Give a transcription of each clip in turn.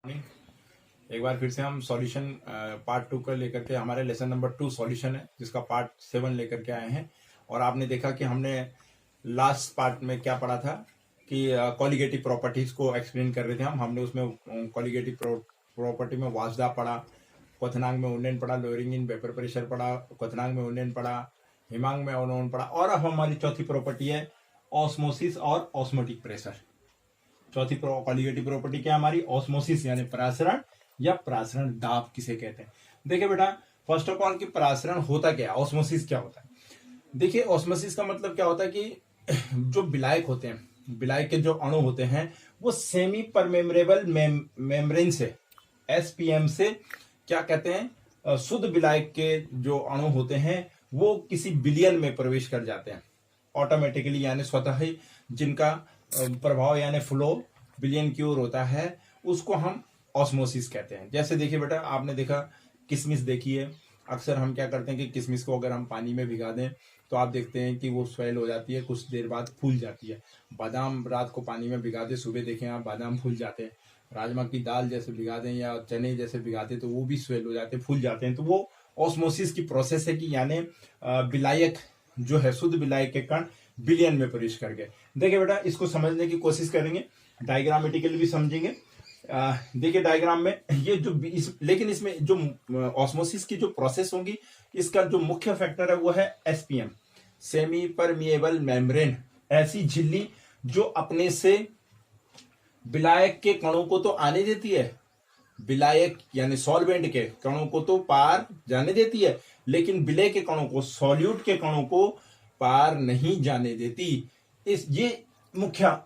एक बार फिर से हम सॉल्यूशन पार्ट 2 का लेकर के हमारे लेसन नंबर 2 सॉल्यूशन है जिसका पार्ट 7 लेकर के आए हैं। और आपने देखा कि हमने लास्ट पार्ट में क्या पढ़ा था कि कॉलिगेटिव प्रॉपर्टीज को एक्सप्लेन कर रहे थे। हमने उसमें कॉलिगेटिव प्रॉपर्टी में वाजदा पढ़ा, क्वथनांक में उन्नयन पढ़ा, लोअरिंग इन वेपर प्रेशर पढ़ा, क्वथनांक में उन्नयन पढ़ा, हिमांक में अवनयन पढ़ा। और अब हमारी चौथी प्रॉपर्टी है ऑस्मोसिस और ऑस्मोटिक प्रेशर। चौथी कॉलिगेटिव प्रॉपर्टी क्या हमारी? ऑस्मोसिस यानी परासरण या परासरण दाब किसे कहते हैं। देखिए बेटा, फर्स्ट ऑफ ऑल कि परासरण होता क्या है, ऑस्मोसिस क्या होता है। देखिए, ऑस्मोसिस का मतलब क्या होता है कि जो विलायक होते हैं, विलायक के जो अणु होते हैं वो सेमी परमेम्ब्रेबल मेम्ब्रेन से, एसपीएम से क्या कहते हैं, शुद्ध विलायक के जो अणु होते हैं वो किसी विलयन में प्रवेश कर जाते हैं ऑटोमेटिकली, यानी स्वतः ही, जिनका प्रभाव यानी फ्लो विलयन की ओर होता है, उसको हम ऑस्मोसिस कहते हैं। जैसे देखिए बेटा, आपने देखा किशमिश देखी है। अक्सर हम क्या करते हैं कि किशमिश को अगर हम पानी में भिगा दें तो आप देखते हैं कि वो स्वेल हो जाती है, कुछ देर बाद फूल जाती है। बादाम रात को पानी में भिगा दें, सुबह देखें आप बादाम फूल जाते हैं। राजमा की दाल जैसे भिगा दें या चने जैसे भिगा दें तो वो भी स्वेल हो जाते हैं, फूल जाते हैं। तो वो ऑस्मोसिस की प्रोसेस है कि यानी विलायक जो है, शुद्ध विलायक के कण विलयन में प्रवेश कर गए। देखिए बेटा, इसको समझने की कोशिश करेंगे, डायग्रामेटिकली भी समझेंगे। देखिए डायग्राम में ये जो लेकिन इसमें जो ऑस्मोसिस की जो प्रोसेस होगी, इसका जो मुख्य फैक्टर है वो है एसपीएम, सेमी परमिएबल मेम्ब्रेन। ऐसी झिल्ली जो अपने से विलायक के कणों को तो आने देती है, विलायक यानी सॉल्वेंट के कणों को तो पार जाने देती है, लेकिन विलय के कणों को, सॉल्यूट के कणों को पार नहीं जाने देती। ये मुख्य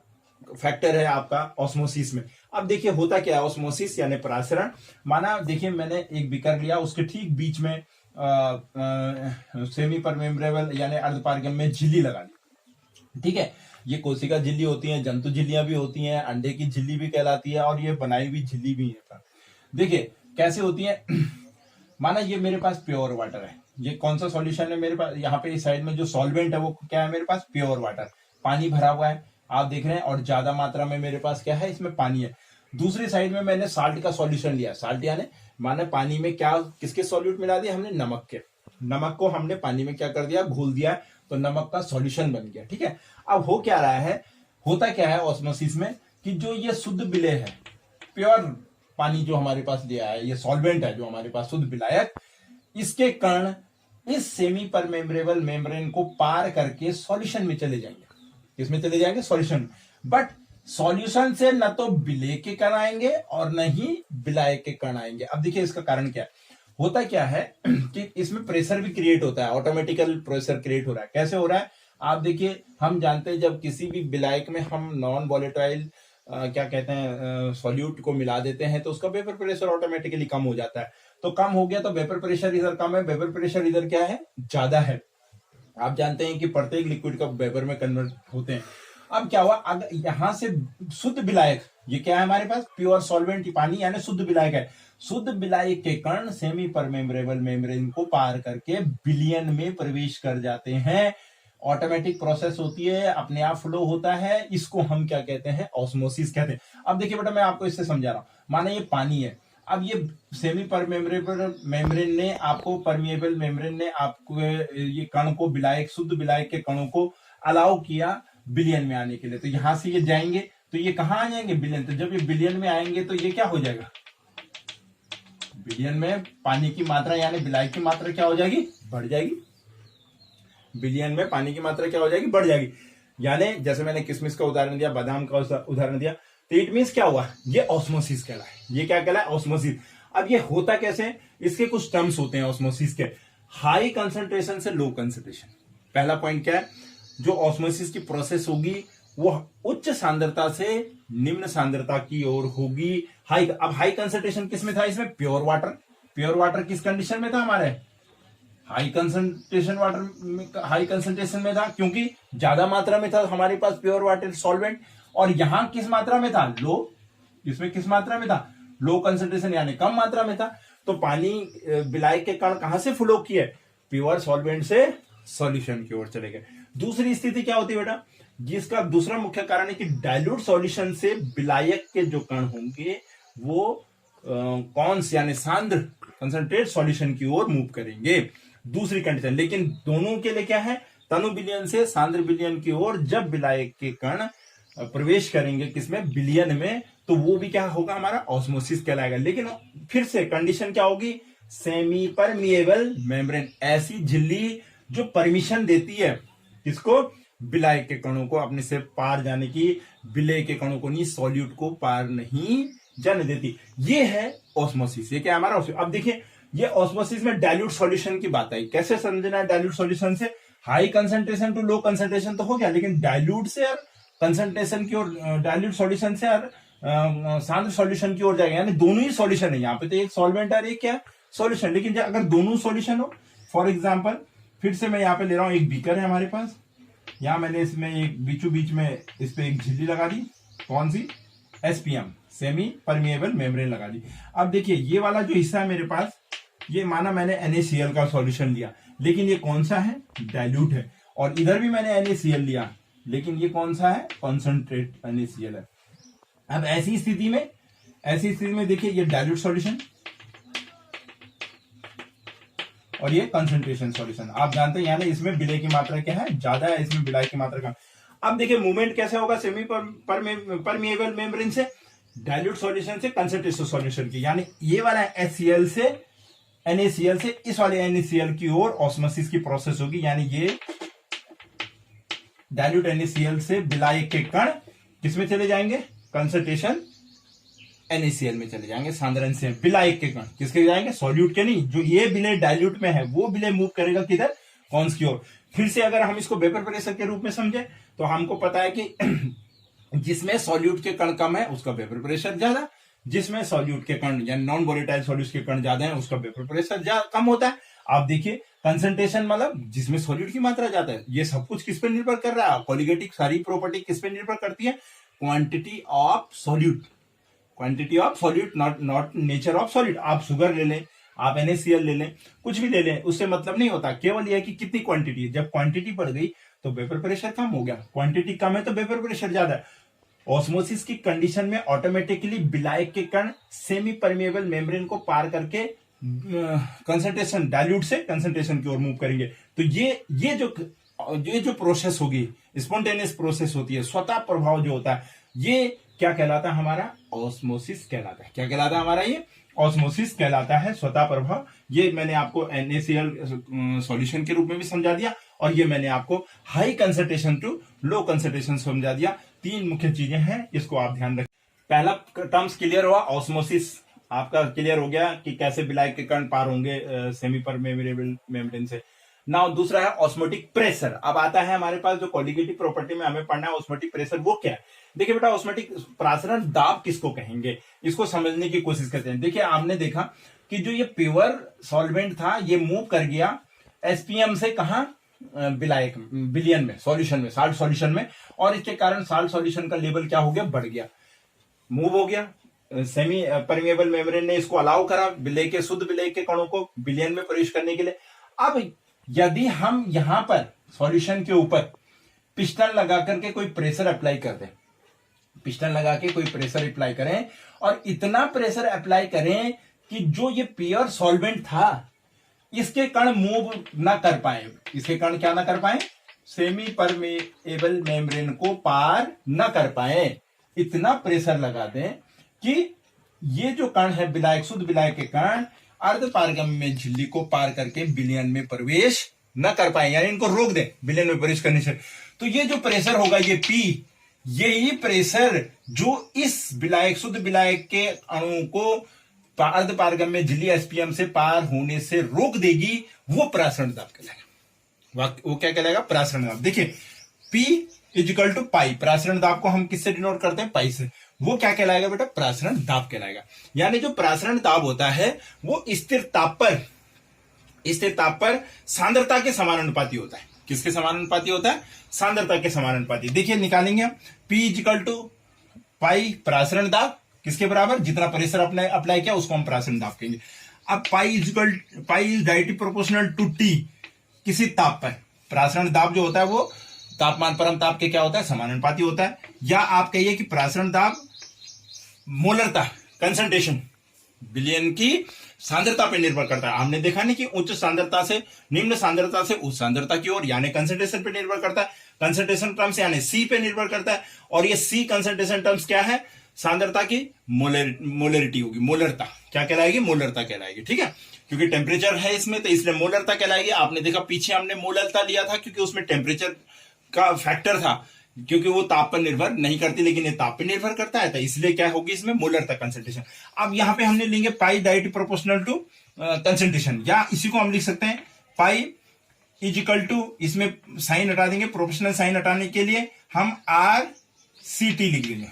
फैक्टर है आपका ऑस्मोसिस में। अब देखिए होता क्या है ऑस्मोसिस यानी परासरण। माना देखिए मैंने एक बीकर लिया, उसके ठीक बीच में सेमी परमेम्ब्रेबल यानी अर्धपारगम्य झिल्ली लगा ली। ठीक है, ये कोशिका झिल्ली होती है, जंतु झिल्लियां भी होती हैं, अंडे की झिल्ली भी कहलाती है, और ये बनाई हुई झिल्ली भी है। देखिए कैसे होती है। माना ये मेरे पास प्योर वाटर है, ये कौन सा सॉल्यूशन है मेरे पास, यहाँ पे इस साइड में जो सॉल्वेंट है वो क्या है मेरे पास? प्योर वाटर, पानी भरा हुआ है आप देख रहे हैं, और ज्यादा मात्रा में मेरे पास क्या है, इसमें पानी है। दूसरी साइड में मैंने साल्ट का सॉल्यूशन लिया, साल्ट यानी माने पानी में क्या, किसके सॉल्यूट मिला दिया हमने? नमक के। नमक को हमने पानी में क्या कर दिया? घोल दिया, तो नमक का सॉल्यूशन बन गया। ठीक है, अब हो क्या रहा है, होता क्या है ऑस्मोसिस में कि जो ये शुद्ध विलय है, प्योर पानी जो हमारे पास लिया है, ये सॉल्वेंट है जो हमारे पास शुद्ध विलायक, इसके कण इस सेमी परमेम्ब्रेबल मेम्ब्रेन को पार करके सॉल्यूशन में चले जाएंगे। किसमें चले जाएंगे? सॉल्यूशन। बट सॉल्यूशन से न तो विलय के कण आएंगे और न ही विलायक के कण आएंगे। अब देखिए इसका कारण क्या है, होता क्या है कि इसमें प्रेशर भी क्रिएट होता है, ऑटोमेटिकल प्रेशर क्रिएट हो रहा है। कैसे हो रहा है आप देखिए, हम जानते हैं जब किसी भी विलायक में हम नॉन वॉलेटाइल क्या कहते हैं सॉल्यूट को मिला देते हैं तो उसका वेपर प्रेशर ऑटोमेटिकली कम हो जाता है। तो कम हो गया तो वेपर प्रेशर इधर कम है, वेपर प्रेशर इधर क्या है? ज्यादा है। आप जानते हैं कि प्रत्येक लिक्विड का वेपर में कन्वर्ट होते हैं। अब क्या हुआ, अगर यहां से शुद्ध विलायक, ये क्या है हमारे पास? प्योर सॉल्वेंट पानी यानी शुद्ध विलायक है। शुद्ध विलायक के कण सेमी परमेम्ब्रेबल मेम्ब्रेन को पार करके विलयन में प्रवेश कर जाते हैं। ऑटोमेटिक प्रोसेस होती है, अपने आप फ्लो होता है, इसको हम क्या कहते हैं? ऑस्मोसिस कहते हैं। अब देखिए बेटा, मैं आपको इससे समझा रहा हूं। माने ये पानी है, अब ये सेमी परमेम्ब्रेबल मेम्ब्रेन ने आपको, परमिएबल मेम्ब्रेन ने आपको ये कण को, विलायक, शुद्ध विलायक के कणों को अलाउ किया विलयन में आने के लिए। तो यहां से ये जाएंगे तो ये कहां आ जाएंगे? विलयन। तो जब ये विलयन में आएंगे तो ये क्या हो जाएगा? विलयन में पानी की मात्रा यानी विलायक की मात्रा क्या हो जाएगी? बढ़ जाएगी। विलयन में पानी की मात्रा क्या हो जाएगी? बढ़ जाएगी। यानी जैसे मैंने किशमिश का उदाहरण दिया, बादाम का उदाहरण दिया, तो इट मीन्स क्या हुआ? ये ऑस्मोसिस कहलाए। ये क्या कहलाए? ऑस्मोसिस। अब ये होता कैसे? इसके कुछ टर्म्स होते हैं ऑस्मोसिस के, हाई कंसंट्रेशन से लो कंसंट्रेशन। पहला पॉइंट क्या है, जो ऑस्मोसिस की प्रोसेस होगी वो उच्च सांद्रता से निम्न सांद्रता की ओर होगी। हाई, अब हाई कंसंट्रेशन किसमें था? इसमें प्योर वाटर। प्योर वाटर किस कंडीशन में था हमारे? High concentration water, high concentration में था, क्योंकि ज्यादा मात्रा में था हमारे पास प्योर वाटर सॉल्वेंट। और यहां किस मात्रा में था? लो। इसमें किस मात्रा में था? लो कंसंट्रेशन यानी कम मात्रा में था। तो पानी विलायक के कण कहां से फ्लो किए? प्योर सॉल्वेंट से सॉल्यूशन की ओर चले गए। दूसरी स्थिति क्या होती है बेटा, जिसका दूसरा मुख्य कारण है कि डाइल्यूट सॉल्यूशन से विलायक के जो कण होंगे वो कौन्स यानी सांद्र कंसंट्रेट सॉल्यूशन की ओर मूव करेंगे। दूसरी कंडीशन, लेकिन दोनों के लिए क्या है, तनु विलयन से सांद्र विलयन की ओर जब विलायक के कण प्रवेश करेंगे किसमें, विलयन में, तो वो भी क्या होगा, हमारा ऑस्मोसिस कहलाएगा। लेकिन फिर से कंडीशन क्या होगी, सेमी परमिएबल मेम्ब्रेन, ऐसी झिल्ली जो परमिशन देती है किसको, विलायक के कणों को अपने से पार जाने की, विलय के कणों को नहीं, सॉल्यूट को पार नहीं जाने देती। ये है ऑस्मोसिस। ये क्या है हमारा ऑस्मोसिस। अब देखिए ये ऑस्मोसिस में डाइल्यूट सॉल्यूशन की बात आई। कैसे समझना है डाइल्यूट सॉल्यूशन से, high concentration to low concentration तो हो गया, लेकिन डाइल्यूट से और कंसंट्रेशन की ओर, डाइल्यूट सॉल्यूशन से और सांद्र सॉल्यूशन की ओर जाएगा, यानी दोनों ही सॉल्यूशन है। यहाँ पे तो एक सॉल्वेंट और एक क्या सॉल्यूशन, लेकिन अगर दोनों सॉल्यूशन हो, फॉर एग्जाम्पल फिर से मैं यहाँ पे ले रहा हूं, एक बीकर है हमारे पास, यहां मैंने इसमें एक बीचों बीच में इस पे एक झिल्ली लगा दी, कौन सी, एसपीएम सेमी परमिएबल मेम्ब्रेन लगा दी। अब देखिए ये वाला जो हिस्सा है मेरे पास, ये माना मैंने NaCl का सॉल्यूशन लिया, लेकिन ये कौन सा है, डाइल्यूट है, और इधर भी मैंने NaCl लिया, लेकिन ये कौन सा है, कॉन्सेंट्रेट NaCl है। अब ऐसी स्थिति में देखिए ये डाइल्यूट सॉल्यूशन और ये कंसंट्रेशन सॉल्यूशन। आप जानते हैं यानी इसमें विलय की मात्रा क्या है, ज्यादा है, इसमें विलय की मात्रा कम। अब देखिए मूवमेंट कैसे होगा सेमी परमिएबल मेम्ब्रेन से डाइल्यूट सॉल्यूशन से कंसंट्रेशन सॉल्यूशन की, यानी ये वाला HCl से NaCl से इस वाले NaCl की ओर ऑस्मोसिस की प्रोसेस होगी, यानी ये डाइल्यूट NaCl से विलायक के कण किसमें चले जाएंगे, कंसंट्रेशन NaCl में चले जाएंगे, सांद्रण से विलायक के कण किसके जाएंगे, सॉल्यूट के नहीं, जो ये विलय डाइल्यूट में है वो विलय मूव करेगा किधर, कॉन्स की ओर। फिर से अगर हम इसको वेपर प्रेशर के रूप में समझे तो हमको पता है कि जिसमें सॉल्यूट के कण कम है उसका वेपर प्रेशर ज्यादा, जिसमें सॉल्यूट के कण यानी नॉन वोलेटाइल सॉल्यूट के कण ज्यादा है उसका वेपर प्रेशर कम होता है। आप देखिए कंसंट्रेशन मतलब जिसमें सॉल्यूट की मात्रा ज्यादा है, ये सब कुछ किस पे निर्भर कर रहा है, कोलिगेटिव सारी प्रॉपर्टी किस पे निर्भर करती है, quantity of solute, quantity of solute, not nature of solute. आप शुगर ले लें, आप NaCl ले लें, कुछ भी ले लें, उससे मतलब नहीं होता, केवल यह कि कितनी क्वांटिटी है। जब क्वांटिटी बढ़ गई तो वेपर प्रेशर कम हो गया, क्वांटिटी कम है तो वेपर प्रेशर ज्यादा है। ऑस्मोसिस की कंडीशन में ऑटोमेटिकली विलायक के कण सेमी परमिएबल मेम्ब्रेन को पार करके कंसंट्रेशन डाइल्यूट से कंसंट्रेशन की ओर मूव करेंगे। तो ये जो प्रोसेस होगी, स्पॉन्टेनियस प्रोसेस होती है, स्वतः प्रभाव जो होता है, ये क्या कहलाता है, हमारा ऑस्मोसिस कहलाता है। क्या कहलाता है हमारा, ये ऑस्मोसिस कहलाता है, स्वतः प्रभाव। ये मैंने आपको NaCl सॉल्यूशन के रूप में भी समझा दिया, और ये मैंने आपको high concentration to low concentration समझा दिया। तीन मुख्य चीजें हैं, इसको आप ध्यान रखें। पहला टर्म्स क्लियर हुआ, ऑस्मोसिस आपका क्लियर हो गया कि कैसे विलायक के कण पार होंगे सेमी परमिएबल मेम्ब्रेन से। नाउ दूसरा है ऑस्मोटिक प्रेशर। अब आता है हमारे पास जो कोलिगेटिव प्रॉपर्टी में हमें पढ़ना है, ऑस्मोटिक प्रेशर वो क्या है। देखिए बेटा, ऑस्मोटिक प्रासरण दाब किसको कहेंगे, इसको समझने की कोशिश करते हैं। देखिए आपने देखा कि जो ये प्योर सॉल्वेंट था ये मूव कर गया एसपीएम से कहा, विलायक विलियन में, सॉल्यूशन में, साल्ट सॉल्यूशन में, और इसके कारण साल्ट सॉल्यूशन का लेवल क्या हो गया, बढ़ गया, मूव हो गया। सेमी परमिएबल मेम्ब्रेन ने इसको अलाउ करा विलय के, शुद्ध विलय के कणों को विलियन में प्रवेश करने के लिए। अब यदि हम यहां पर सॉल्यूशन के ऊपर पिस्टन लगा करके कोई प्रेशर अप्लाई कर दें, पिस्टन लगा के कोई प्रेशर अप्लाई करें और इतना प्रेशर अप्लाई करें कि जो ये प्योर सॉल्वेंट था इसके कण मूव ना कर पाए, इसके कण क्या ना कर पाए, सेमी परमिएबल मेम्ब्रेन को पार ना कर पाए, इतना प्रेशर लगा दें कि ये जो कण है विलायक, शुद्ध विलायक के कण अर्ध पारगम्य झिल्ली को पार करके विलयन में प्रवेश न कर पाए, यानी इनको रोक दें विलयन में प्रवेश करने से। तो ये जो प्रेशर होगा ये P, यही प्रेशर जो इस विलायक, शुद्ध विलायक के अणु को अर्ध पारगम्य झिल्ली एसपीएम से पार होने से रोक देगी, वो प्रासरण दाब कहलाएगा। वो क्या कहलाएगा, प्रासरण दाब। देखिए P इजिकल टू पाई, प्रासरण दाब को हम किससे डिनोट करते हैं, पाई से। वो क्या कहलाएगा बेटा, प्रासरण दाब कहलाएगा। यानी जो प्रासरण दाब होता है वो स्थिर ताप पर सांद्रता के समानुपाती होता है। किसके समानुपाती होता है, सांद्रता के समानुपाती। देखिए निकालेंगे हम P इजिकल टू पाई, प्रासरण दाब किसके बराबर, जितना प्रेशर अप्लाई किया उसको हम प्रासरण दाब कहेंगे। अब pi is directly proportional to T, किसी ताप पर प्रासरण दाब जो होता है वो तापमान परम ताप के क्या होता है, समानुपाती होता है। या आप कहिए कि प्रासरण दाब मोलरता, कंसंट्रेशन, विलयन की सांद्रता पे निर्भर करता है। हमने देखा नहीं कि उच्च सांद्रता से निम्न सांद्रता से उच्च सांद्रता की ओर, यानी कंसंट्रेशन पे निर्भर करता है। कंसंट्रेशन टर्म्स यानी सी पे निर्भर करता है, और ये सी कंसंट्रेशन टर्म्स क्या है? सांद्रता की मोलरिटी होगी, मोलरता क्या कहलाएगी? मोलरता कहलाएगी। ठीक है, क्योंकि टेम्परेचर है इसमें, तो इसलिए मोलरता कहलाएगी। आपने देखा पीछे हमने मोलरता लिया था क्योंकि उसमें टेम्परेचर का फैक्टर था, क्योंकि वो ताप पर निर्भर नहीं करती, लेकिन ये ताप पर निर्भर करता है, तो इसलिए क्या होगी इसमें? मोलरता कंसंट्रेशन। अब यहां पे हमने लेंगे पाई डायरेक्टली प्रोपोर्शनल टू कंसंट्रेशन, या इसी को हम लिख सकते हैं पाई इज इक्वल टू, इसमें साइन हटा देंगे, प्रोपोर्शनल साइन हटाने के लिए हम आर सी टी लिख देंगे,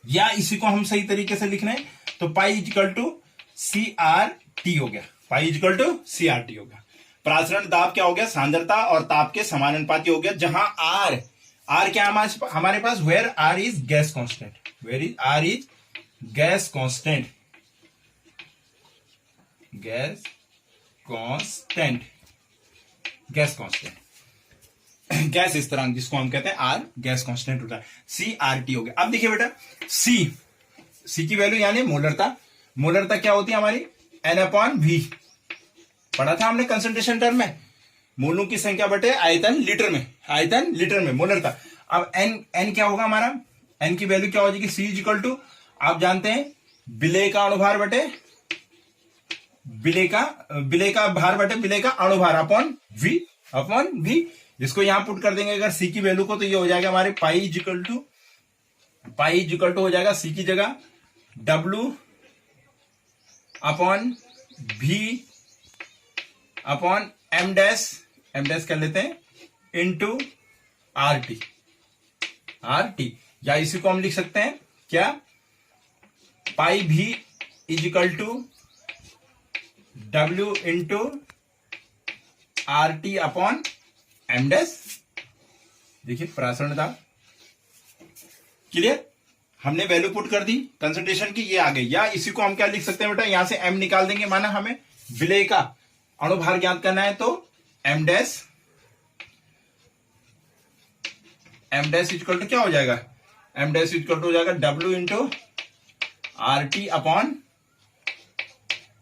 या इसी को हम सही तरीके से लिख रहे हैं तो pi is equal to C R T हो गया। Pi is equal to C R T हो गया। प्रासरण दाब क्या हो गया? सांद्रता और ताप के समानुपाती हो गया, जहां आर क्या हमारे पास? Where R is gas constant, where is R is gas constant, gas constant, gas constant, gas स्थिरांक जिसको हम कहते हैं आर, गैस कांस्टेंट होता है। सी आर टी हो गया। अब देखिए बेटा, सी की वैल्यू यानी मोलरता, मोलरता क्या होती है हमारी? एन अपॉन वी, पढ़ा था हमने कंसंट्रेशन टर्म में, मोलों की संख्या बटे आयतन लीटर में, आयतन लीटर में मोलरता। अब एन क्या होगा हमारा? एन की वैल्यू क्या हो जाएगी? सी इज इक्वल टू, आप जानते हैं विलेय का अणुभार बटे विलेय का भार बटे विलेय का अणुभार अपॉन वी। इसको यहां पुट कर देंगे अगर सी की वैल्यू को, तो ये हो जाएगा हमारे पाई इज इक्वल टू हो जाएगा सी की जगह W upon V upon M dash कर लेते हैं इंटू आर टी, या इसी को हम लिख सकते हैं क्या? पाई भी is equal to W into R T upon M dash. देखिए प्रासरण दाब क्लियर, हमने वैल्यू पुट कर दी कंसंट्रेशन की, ये आ गई। या इसी को हम क्या लिख सकते हैं बेटा? यहां से m निकाल देंगे, माना हमें विलेय का अणुभार ज्ञात करना है, तो m डैश इक्वल टू क्या हो जाएगा? m डैश इक्वल टू हो जाएगा W into R T upon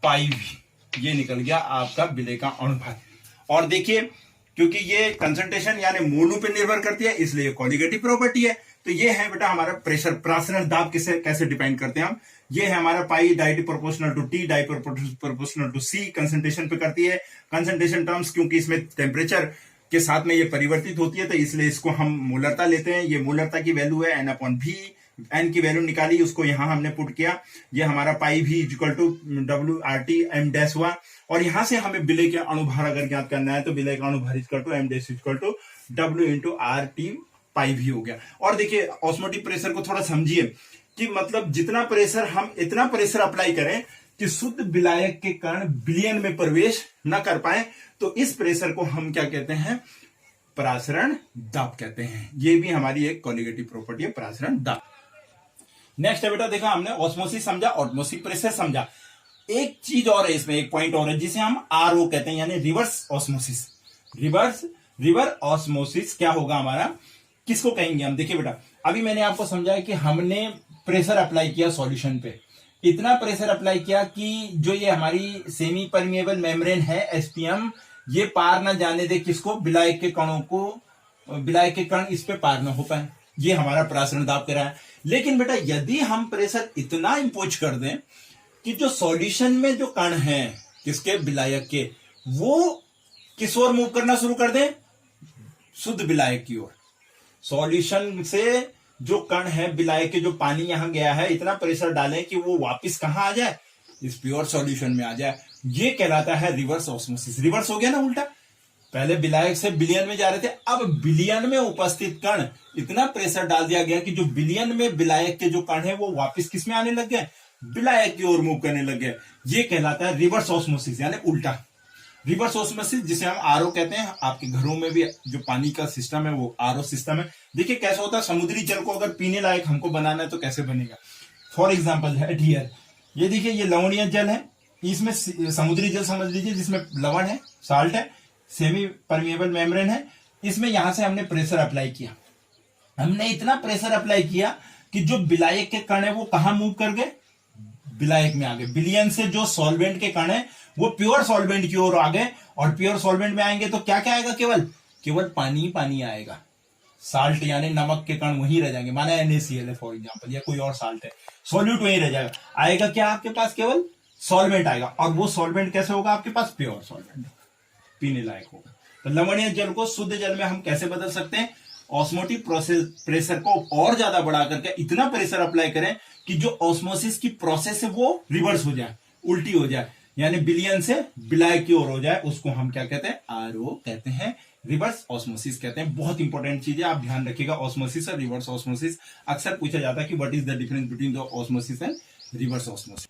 pi V. ये निकल गया आपका विलेय का अणुभार। और देखिए, क्योंकि ये कंसंट्रेशन यानी मोलू पे निर्भर करती है, इसलिए कोलिगेटिव प्रॉपर्टी है। तो ये है बेटा हमारा प्रेशर, प्रासरण दाब कैसे डिफाइन करते हैं हम। ये है हमारा pi directly proportional to T, directly proportional to C, concentration पे करती है। कंसंट्रेशन टर्म्स क्योंकि इसमें टेम्परेचर के साथ में ये परिवर्तित होती है, तो इसलिए इसको हम मोलरता लेते हैं। ये मोलरता की वैल्यू है एन अपॉन वी, एन की वैल्यू निकाली, उसको यहां हमने पुट किया, ये हमारा पाई भी equal to W R T M dash हुआ। और यहां से हमें विलेय के अणुभार अगर ज्ञात करना है, तो विलेय का अणुभार equal to M dash equal to W into R T pi भी हो गया। और देखिए ऑस्मोटिक प्रेशर को थोड़ा समझिए कि मतलब जितना प्रेशर हम इतना प्रेशर अप्लाई करें कि शुद्ध विलायक के कण विलयन में प्रवेश न कर पाए, तो इस प्रेशर को हम क्या कहते हैं? प्रासरण दाब कहते हैं। ये भी हमारी एक कोलिगेटिव प्रॉपर्टी है, प्रासरण दाब। नेक्स्ट है बेटा, देखा हमने ऑस्मोसिस समझा, ऑस्मोटिक प्रेशर समझा। एक चीज और है इसमें, एक पॉइंट और है जिसे हम RO कहते हैं, यानी रिवर्स ऑस्मोसिस। रिवर्स ऑस्मोसिस क्या होगा हमारा, किसको कहेंगे हम? देखिए बेटा, अभी मैंने आपको समझाया कि हमने प्रेशर अप्लाई किया सॉल्यूशन पे, इतना प्रेशर अप्लाई किया कि जो ये हमारी सेमी परमिएबल मेम्ब्रेन है SPM, ये पार ना जाने दे किसको? विलायक के कणों को, विलायक के कण इस पे पार ना हो पाए। ये हमारा प्रासरण दाब करा है। लेकिन बेटा यदि हम प्रेशर इतना इंपोज कर दें कि जो सॉल्यूशन में जो कण है किसके? विलायक के, वो किस ओर मूव करना शुरू कर दें? शुद्ध विलायक की ओर। सॉल्यूशन से जो कण है विलायक के, जो पानी यहां गया है, इतना प्रेशर डालें कि वो वापस कहां आ जाए? इस प्योर सॉल्यूशन में आ जाए। ये कहलाता है रिवर्स ऑस्मोसिस। रिवर्स हो गया ना उल्टा, पहले विलायक से विलयन में जा रहे थे, अब विलयन में उपस्थित कण इतना प्रेशर डाल दिया गया कि जो विलयन में विलायक के जो कण है वो वापस किस में आने लग गए? विलायक की ओर मूव करने लग गए। ये कहलाता है रिवर्स ऑस्मोसिस, यानी उल्टा। रिवर्स ऑस्मोसिस जिसे हम RO कहते हैं, आपके घरों में भी जो पानी का सिस्टम है वो RO सिस्टम है। देखिए कैसे होता है, समुद्री जल को अगर पीने लायक हमको बनाना है तो कैसे बनेगा? फॉर एग्जाम्पल है हियर, ये देखिए ये लवणीय जल है, इसमें समुद्री जल समझ लीजिए जिसमें लवण है, साल्ट है, सेमी परमिएबल मेम्ब्रेन है। इसमें यहां से हमने प्रेशर अप्लाई किया, हमने इतना प्रेशर अप्लाई किया कि जो विलायक के कण है वो कहां मूव कर गए? विलायक में आ गए। विलयन से जो सॉल्वेंट के कण है वो प्योर सॉल्वेंट की ओर आ गए, और प्योर सॉल्वेंट में आएंगे तो क्या क्या आएगा, केवल पानी पानी आएगा। साल्ट यानी नमक के कण वहीं रह जाएंगे, माना NaCl है फॉर एग्जांपल, या कोई और साल्ट है, सॉल्यूट वहीं रह जाएगा। आएगा क्या आपके पास, केवल सॉल्वेंट आएगा। और वो सॉल्वेंट कैसे होगा आपके पास, प्योर सॉल्वेंट, पीने लायक होगा। तो लवणीय जल को शुद्ध जल में हम कैसे बदल सकते हैं, ऑस्मोटिक प्रेशर को और ज्यादा बढ़ा करके इतना प्रेशर अप्लाई करें कि जो ऑस्मोसिस की प्रोसेस है वो रिवर्स हो जाए, उल्टी हो जाए, यानी विलयन से विलायक की ओर हो जाए। उसको हम क्या कहते हैं, RO कहते हैं, रिवर्स ऑस्मोसिस कहते हैं। बहुत इंपॉर्टेंट चीज है, आप ध्यान रखिएगा। ऑस्मोसिस और रिवर्स ऑस्मोसिस अक्सर पूछा जाता है कि what is the difference between the osmosis and reverse osmosis.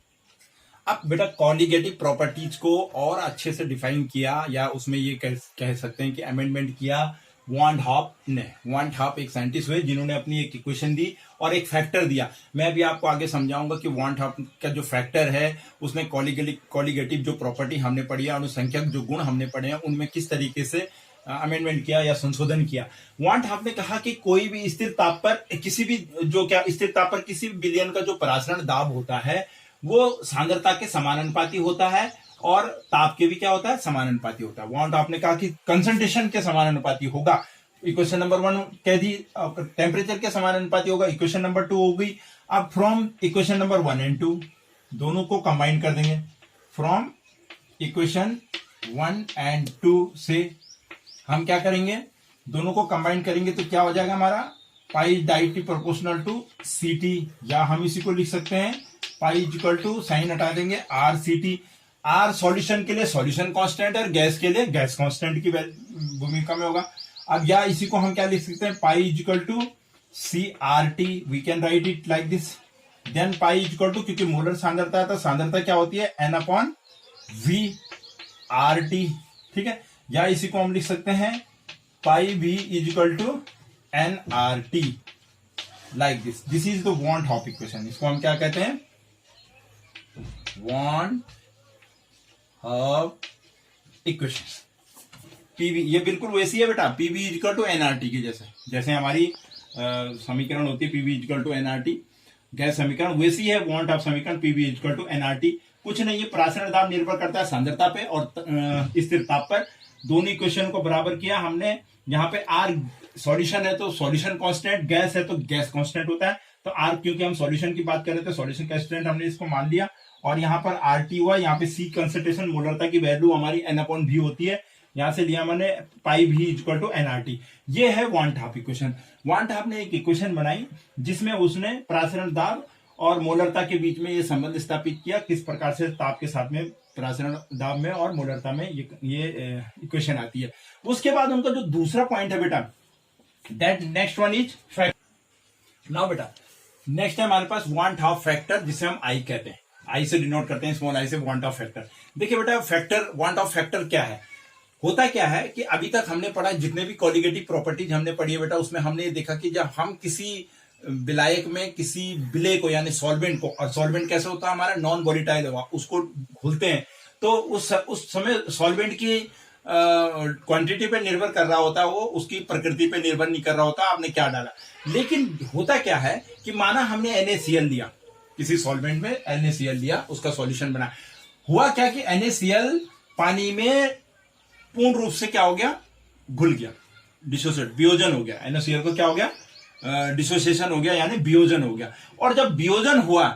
अब बेटा कॉलिगेटिव प्रॉपर्टीज को और अच्छे से डिफाइन किया, या उसमें ये कह सकते हैं कि अमेंडमेंट किया वान हॉप ने। वान हॉप एक साइंटिस्ट हुए जिन्होंने अपनी एक इक्वेशन दी और एक फैक्टर दिया। मैं अभी आपको आगे समझाऊंगा कि वान हॉप का जो फैक्टर है उसमें कॉलिगेटिव जो प्रॉपर्टी हमने पढ़ी है, अनुसंख्यक जो गुण हमने पढ़े हैं, उनमें किस तरीके से अमेंडमेंट किया या संशोधन किया। वान हॉप ने कहा कि कोई भी स्थिर ताप पर किसी भी विलयन का जो परासरण दाब होता है वो सांद्रता के समानुपाती होता है, और ताप के भी क्या होता है, समानुपाती होता है। वान हॉप ने कहा कि कंसंट्रेशन के समानुपाती होगा, इक्वेशन नंबर 1 कह दी। टेम्परेचर के समानुपाती होगा, इक्वेशन नंबर 2 हो गई। अब फ्रॉम इक्वेशन नंबर 1 एंड 2 दोनों को कंबाइन कर देंगे। फ्रॉम इक्वेशन 1 एंड 2 से हम क्या करेंगे, दोनों को कंबाइन करेंगे तो क्या हो जाएगा हमारा, पाई डाई टी प्रोपोर्शनल टू CT, या हम इसी को लिख सकते हैं पाई इक्वल टू, साइन हटा देंगे, RCT। R सॉल्यूशन के लिए सॉल्यूशन कांस्टेंट और गैस के लिए गैस कांस्टेंट की भूमिका में होगा। अब या इसी को हम क्या लिख सकते हैं, pi equal to CRT, we can write it like this. Then pi equal to, क्योंकि मोलर सांद्रता है तो सांद्रता क्या होती है, N/V RT, ठीक है। या इसी को हम लिख सकते हैं pi V equal to nRT like this. This is the van't Hoff equation. इसको हम क्या कहते हैं, वान हॉप इक्वेशन। PV ये बिल्कुल वैसी है बेटा, PV इक्वल टू nRT के जैसे हमारी समीकरण होती है PV equal to nRT, gas समीकरण, वैसी है वान हॉप समीकरण PV इक्वल टू nRT। कुछ नहीं, ये परासरण दाब निर्भर करता है सांद्रता पे और स्थिर ताप पर। दोनों इक्वेशन को बराबर किया हमने। यहाँ पे R सॉल्यूशन है तो सॉल्यूशन कांस्टेंट, गैस है तो गैस कांस्टेंट होता है। तो R, क्योंकि हम सॉल्यूशन की बात कर रहे थे, सॉल्यूशन कांस्टेंट हमने इसको मान लिया, और यहाँ पर RT हुआ। यहाँ पे C कंसंट्रेशन, मोलरता की वैल्यू हमारी N/V होती है, यहां से लिया मैंने पाई V इक्वल टू nRT। ये है वान हॉप इक्वेशन। वान हॉप ने एक इक्वेशन बनाई जिसमें उसने परासरण दाब और मोलरता के बीच में ये संबंध स्थापित किया, किस प्रकार से ताप के साथ में परासरण दाब में और मोलरता में ये इक्वेशन आती है। उसके बाद उनका जो दूसरा पॉइंट है बेटा, that next one is factor. Now बेटा नेक्स्ट है हमारे पास वान हॉप फैक्टर, जिसे हम आई कहते हैं, आई से डिनोट करते हैं, स्मॉल आई से वान हॉप फैक्टर। देखिए बेटा फैक्टर, वान हॉप फैक्टर क्या है, होता क्या है कि अभी तक हमने पढ़ा, जितने भी कॉलिगेटिव प्रॉपर्टीज हमने पढ़ी है बेटा, उसमें हमने देखा कि जब हम किसी विलायक में किसी विलय को यानी सॉल्वेंट को, और सॉल्वेंट कैसे होता है हमारा, नॉन वोलेटाइल होगा, उसको घुलते हैं, तो उस समय सॉल्वेंट की क्वांटिटी पे निर्भर कर रहा होता है, वो उसकी प्रकृति पे निर्भर नहीं कर रहा होता आपने क्या डाला। लेकिन होता क्या है कि माना हमने NaCl लिया, किसी सॉल्वेंट में NaCl लिया, उसका सॉल्यूशन बना, हुआ क्या कि NaCl पानी में पूर्ण रूप से क्या हो गया, घुल गया, डिसोसिएट, वियोजन हो गया। NaCl को क्या हो गया, डिसोसिएशन हो गया, यानी वियोजन हो गया। और जब वियोजन हुआ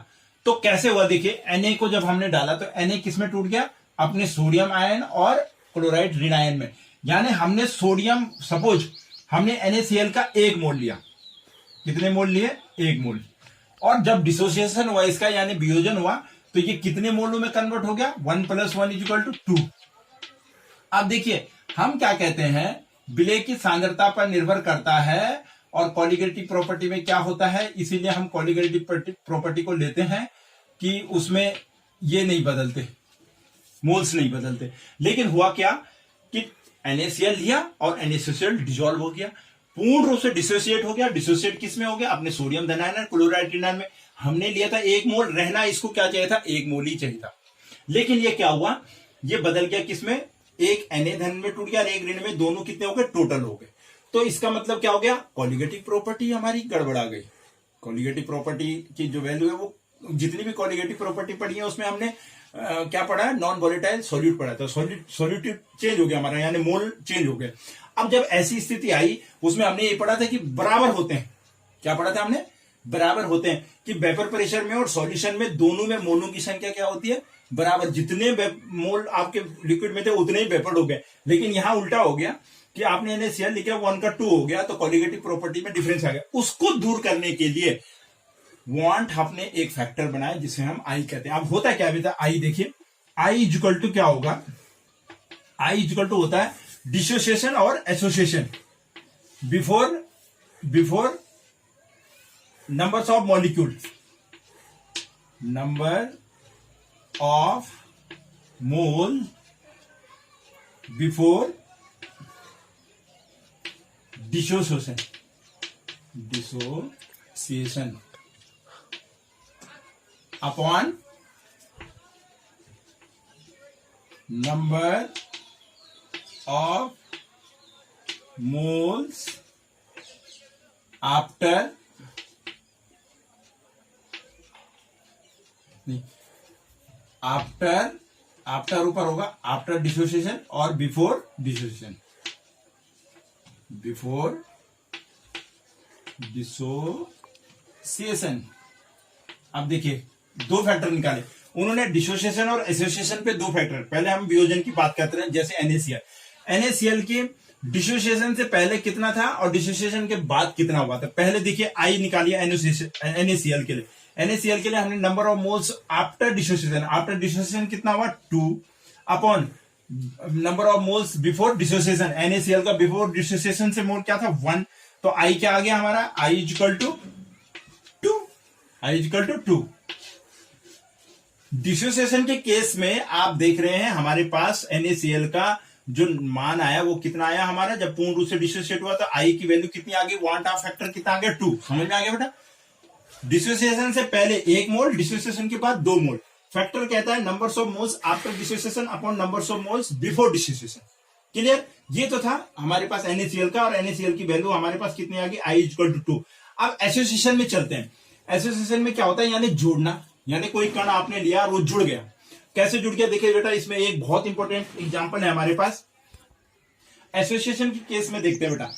तो कैसे हुआ, देखिए Na को जब हमने डाला तो Na किस में टूट गया, अपने सोडियम आयन और क्लोराइड ऋण आयन में। यानी हमने सोडियम, सपोज हमने NaCl का 1 मोल लिया, कितने मोल लिए, 1 मोल, और जब डिसोसिएशन हुआ इसका यानी वियोजन हुआ तो ये कितने मोलों में कन्वर्ट हो गया, 1 + 1 = 2। अब देखिए हम क्या कहते हैं, विलय की सांद्रता पर निर्भर करता है, और कॉलिगेटिव प्रॉपर्टी में क्या होता है, इसीलिए हम कॉलिगेटिव प्रॉपर्टी को लेते हैं कि उसमें ये नहीं बदलते, मोल्स नहीं बदलते। लेकिन हुआ क्या कि NaCl लिया और NaCl डिसॉल्व हो गया, पूर्ण रूप से डिसोसिएट हो गया। डिसोसिएट किस में हो गया, अपने सोडियम धनायन क्लोराइड ऋण में। हमने लिया था 1 मोल, रहना इसको क्या चाहिए था, 1 मोल ही चाहिए था। लेकिन ये क्या हुआ, ये बदल गया किसमें, एक Na धन में टूट गया और एक ऋण में, दोनों कितने हो गए, टोटल हो गए। तो इसका मतलब क्या हो गया, कॉलिगेटिव प्रॉपर्टी हमारी गड़बड़ा गई। कॉलिगेटिव प्रॉपर्टी की जो वैल्यू है वो जितनी भी कॉलिगेटिव प्रॉपर्टी पढ़ी है उसमें हमने क्या पढ़ा है, नॉन वॉलेटाइल सॉल्यूट पढ़ा था। सॉल्यूट चेंज हो गया हमारा, यानी मोल चेंज हो गया। अब जब ऐसी स्थिति आई उसमें हमने ये पढ़ा था कि बराबर होते हैं। क्या पढ़ा था हमने, बराबर होते हैं, कि वेपर प्रेशर में और सॉल्यूशन में दोनों में मोलों की संख्या क्या होती है, बराबर। जितने मोल आपके लिक्विड में थे उतने ही वेपर हो गए। लेकिन यहां उल्टा हो गया कि आपने NaCl लिखा 1 का 2 हो गया, तो कॉलिगेटिव प्रॉपर्टी में डिफरेंस आ गया। उसको दूर करने के लिए वांट आपने एक फैक्टर बनाया जिसे हम आई कहते हैं। अब होता क्या बेटा, आई देखिए, आई इक्वल टू क्या होगा, आई इक्वल टू होता है डिसोसिएशन और association before numbers of molecule, number of mole before dissociation upon number of moles after after ऊपर होगा आफ्टर डिसोसिएशन और बिफोर डिसोसिएशन। अब देखिए दो फैक्टर निकाले उन्होंने, डिसोसिएशन और एसोसिएशन पे दो फैक्टर। पहले हम वियोजन की बात करते हैं, जैसे NaCl के डिसोसिएशन से पहले कितना था और डिसोसिएशन के बाद कितना हुआ था। पहले देखिए आई निकालिए NaCl के लिए। NaCl के लिए हमने number of moles after dissociation कितना हुआ 2 upon number of moles before dissociation. NaCl का बिफोर डिसोसिएशन से मोल क्या था 1, तो आई क्या आ गया हमारा, आई इक्वल टू 2। डिसोसिएशन के केस में आप देख रहे हैं हमारे पास NaCl का जो मान आया वो कितना आया हमारा, जब पूर्ण रूप से डिसोसिएट हुआ तो आई की वैल्यू कितनी आ गई, वांट ऑफ फैक्टर कितना आ गया 2। समझ में आ गया बेटा, डिसोसिएशन से पहले 1 मोल, डिसोसिएशन के बाद 2 मोल। फैक्टर कहता है numbers of moles after dissociation upon numbers of moles before dissociation. Clear, ये तो था हमारे पास NaCl का, और NaCl की वैल्यू हमारे पास कितनी आ गई, आई इक्वल टू 2। अब एसोसिएशन में चलते हैं। एसोसिएशन में क्या होता है, यानी जोड़ना, यानी कोई कण आपने लिया और वो जुड़ गया। कैसे जुड़ गया, देखिए बेटा इसमें एक बहुत इंपॉर्टेंट एग्जांपल है हमारे पास। एसोसिएशन के केस में देखते हैं बेटा,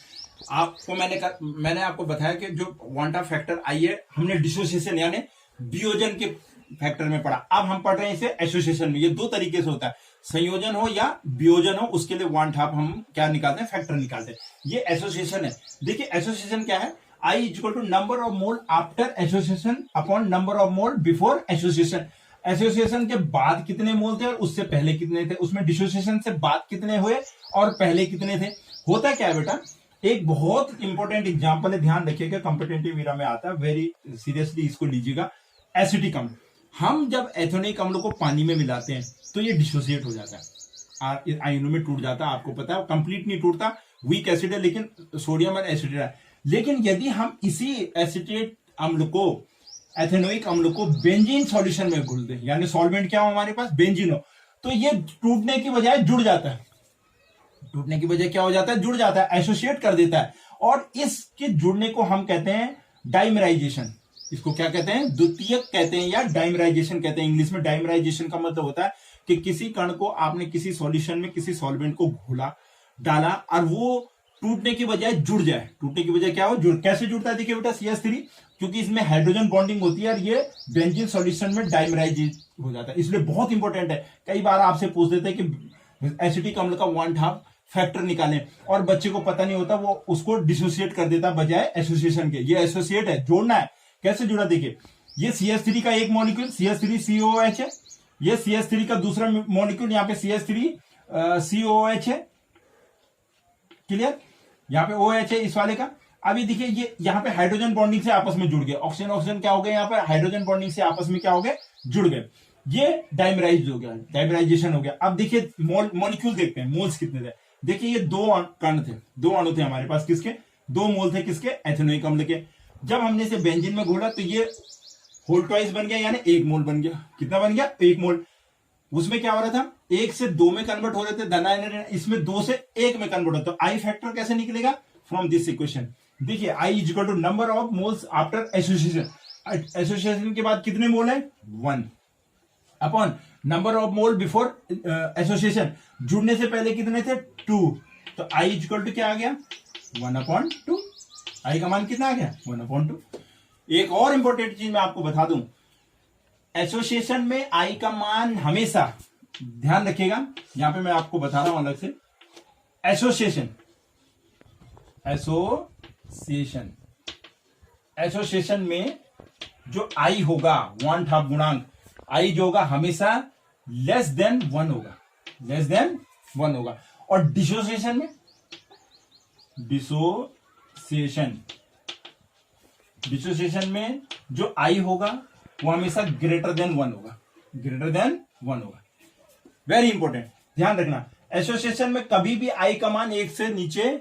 आपको मैंने आपको बताया कि जो वांट ऑफ फैक्टर आई है हमने डिसोसिएशन यानी वियोजन के फैक्टर में पढ़ा। अब हम पढ़ रहे हैं इसे एसोसिएशन में। ये दो तरीके से होता है, संयोजन हो या वियोजन हो, उसके लिए वांट ऑफ हम क्या निकालते हैं, फैक्टर निकालते हैं। ये एसोसिएशन है। देखिए एसोसिएशन क्या है, i equal to number of mole after association upon number of mole before association. Association के बाद कितने मोल थे और उससे पहले कितने थे, उसमें डिसोसिएशन से बाद कितने हुए और पहले कितने थे। होता क्या है बेटा, एक बहुत इंपॉर्टेंट एग्जांपल है, ध्यान रखिएगा, कॉम्पिटिटिव एरा में आता है, वेरी सीरियसली इसको लीजिएगा। एसिटिक अम्ल, हम जब एथेनोइक अम्ल को पानी में मिलाते हैं तो ये डिसोसिएट हो जाता है, आयनों में टूट जाता है। आपको पता है कंप्लीट नहीं टूटता, वीक एसिड है लेकिन सोडियम और एसिड है। लेकिन यदि हम इसी एसिटेट अम्ल को, एथेनोइक अम्ल को बेंजीन सॉल्यूशन में घुल दें, यानी सॉल्वेंट क्या हो हमारे पास, बेंजीन हो, तो ये टूटने की बजाय जुड़ जाता है। टूटने की वजह क्या हो जाता है, जुड़ जाता है, एसोसिएट कर देता है। और इसके जुड़ने को हम कहते हैं डाइमराइजेशन। इसको क्या कहते हैं, द्वितीयक कहते हैं या डाइमराइजेशन कहते हैं। इंग्लिश में डाइमराइजेशन का मतलब होता है कि किसी कण को आपने किसी सॉल्यूशन में किसी सॉल्वेंट को घोला डाला और वो टूटने की बजाय जुड़ जाए। टूटने की वजह क्या हो, जुड़, कैसे जुड़ता है, देखिए बेटा CH3, क्योंकि इसमें हाइड्रोजन बॉन्डिंग होती है और ये बेंजीन सॉल्यूशन में डाइमराइज हो जाता है, इसलिए बहुत इंपॉर्टेंट है। कई बार आपसे पूछ देते हैं कि एसिटिक अम्ल का वांट ऑफ फैक्टर निकालें और बच्चे को पता नहीं होता, वो उसको डिसोसिएट कर देता बजाय एसोसिएशन के। ये एसोसिएट है, जोड़ना है। कैसे जुड़ा, देखिए ये CH3 का एक मॉलिक्यूल CH3COOH है, ये CH3 का दूसरा मॉलिक्यूल यहाँ पे CH3COOH है। क्लियर, यहाँ पे OH है इस वाले का। अभी देखिए ये यहाँ पे हाइड्रोजन बॉन्डिंग से आपस में जुड़ गए, ऑक्सीजन ऑक्सीजन क्या हो गए, यहाँ पे हाइड्रोजन बॉन्डिंग से आपस में क्या हो गए, जुड़ गए। ये डाइमराइज हो गया, डाइमराइजेशन हो गया। अब देखिए मॉलिक्यूल देखते हैं, मोल्स कितने थे। देखिए ये दो कण थे, दो अणु थे हमारे पास, किसके, 2 मोल थे, किसके, एथेनोइक अम्ल के। जब हमने इसे बेंजीन में घोला तो ये होल ट्वाइस बन गया, यानी 1 मोल बन गया। कितना बन गया, 1 मोल। उसमें क्या हो रहा था, 1 से 2 में कन्वर्ट हो रहे थे धन आयन, इसमें 2 से 1 में कन्वर्ट होता है। तो आई फैक्टर कैसे निकलेगा, फ्रॉम दिस इक्वेशन। देखिए i equal to number of moles after association. Association के बाद कितने मोल है 1 upon number of mole before association, जुड़ने से पहले कितने थे 2, तो आई इक्वल टू क्या आ गया 1/2। आई का मान कितना आ गया 1/2। एक और इंपॉर्टेंट चीज मैं आपको बता दूं, एसोसिएशन में आई का मान हमेशा ध्यान रखिएगा, यहां पे मैं आपको बता रहा हूं अलग से। एसोसिएशन में जो आई होगा 1/2 गुणांक, आई जो होगा हमेशा लेस देन 1 होगा। और डिसोसिएशन में जो आई होगा वो हमेशा ग्रेटर देन 1 होगा। वेरी इंपॉर्टेंट, ध्यान रखना। एसोसिएशन में कभी भी आई का मान एक से नीचे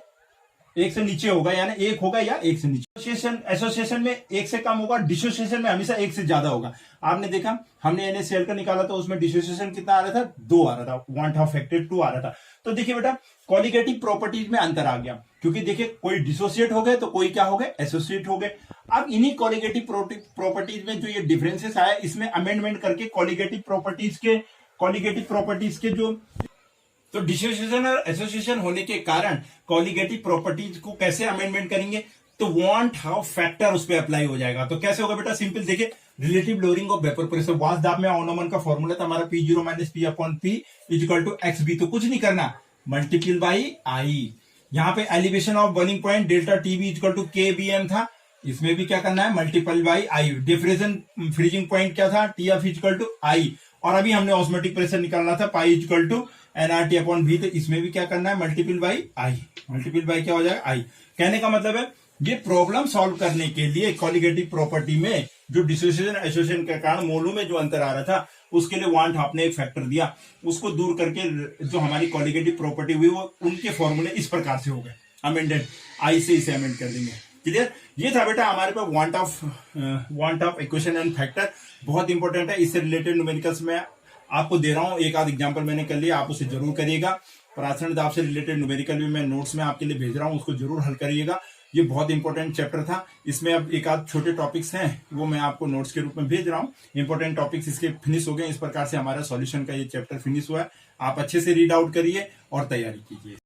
होगा, यानी 1 होगा या 1 से नीचे। एसोसिएशन में 1 से कम होगा, डिसोसिएशन में हमेशा 1 से ज्यादा होगा। आपने देखा हमने NaCl का निकाला था, उसमें डिसोसिएशन कितना आ रहा था 2 आ रहा था, 1/2 फैक्टर 2 आ रहा था। तो देखिए बेटा कॉलिगेटिव प्रॉपर्टीज में अंतर आ गया, क्योंकि देखिए कोई डिसोसिएट हो गए तो कोई क्या हो गए एसोसिएट हो गए। अब इन्हीं कॉलिगेटिव प्रॉपर्टीज में जो ये डिफरेंसेस आया, इसमें अमेंडमेंट करके कॉलिगेटिव प्रॉपर्टीज के जो, तो डिसोसिएशन और एसोसिएशन होने के कारण कॉलिगेटिव प्रॉपर्टीज को कैसे अमेंडमेंट करेंगे, तो 1/2 फैक्टर उस पर अप्लाई हो जाएगा। तो कैसे होगा बेटा, सिंपल देखिए, relative lowering of vapour pressure, वाष्प दाब में अवनमन का फॉर्मूला था हमारा P0 - P/P equal to XB। तो कुछ नहीं करना, मल्टीपल बाई आई। यहाँ पे elevation of burning point delta TB equal to KBM था, इसमें भी क्या करना है multiple by i. Depression freezing point क्या था TF इक्वल टू आई। और अभी हमने ऑस्मोटिक प्रेशर निकालना था पाई इक्वल टू nRT/V, तो इसमें भी क्या करना है multiple by I. Multiple by क्या हो जाएगा आई। कहने का मतलब है ये प्रॉब्लम सॉल्व करने के लिए कॉलिगेटिव प्रॉपर्टी में जो डिसोसिएशन एसोसिएशन के कारण मोलों में जो अंतर आ रहा था, उसके लिए 1/2 ने एक फैक्टर दिया, उसको दूर करके जो हमारी कॉलिगेटिव प्रॉपर्टी हुई वो उनके फॉर्मूले इस प्रकार से हो गए अमेंडेड, आई से इसे अमेंड कर देंगे। क्लियर, ये था बेटा हमारे पास van't Hoff equation and factor, बहुत इंपॉर्टेंट है। इससे रिलेटेड न्यूमेरिकल्स में आपको दे रहा हूं, एक आध एग्जांपल मैंने कर लिया, आप उसे जरूर करिएगा। प्राचरण दाब से रिलेटेड न्यूमेरिकल भी मैं नोट्स में आपके लिए भेज रहा हूं, उसको जरूर हल करिएगा। ये बहुत इंपॉर्टेंट चैप्टर था, इसमें अब एक आध छोटे टॉपिक्स हैं वो मैं आपको नोट्स के रूप में भेज रहा हूं। इंपॉर्टेंट टॉपिक्स इसके फिनिश हो गए, इस प्रकार से हमारा सॉल्यूशन का ये चैप्टर फिनिश हुआ है। आप अच्छे से रीड आउट करिए और तैयारी कीजिए।